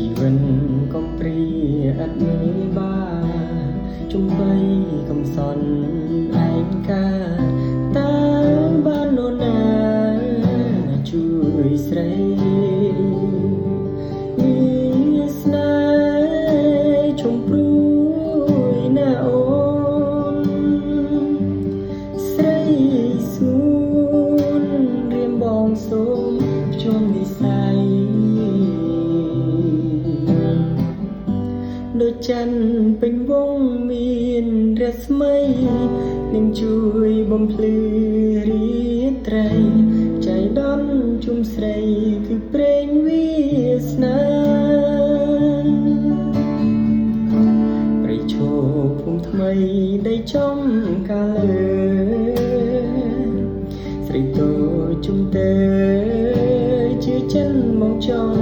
ជីវិតកំព្រាអត់មានបានជំបីកំសន់ឯងកាតើបាននរណាជួយស្រីវាស្នេហ៍ជុំព្រួយណាអូនស្រីសួនរៀមបងសូមជុំនិស័យដូចច័ន្ទពេញវងមានរស្មីនឹងជួយបំភ្លឺរាត្រីចៃដន្យជុំស្រីគឺព្រេងវាសនាព្រៃឈរភូមិថ្មីដីចំកាលើស្រីតូចជុំទៅជាចិនមកចង់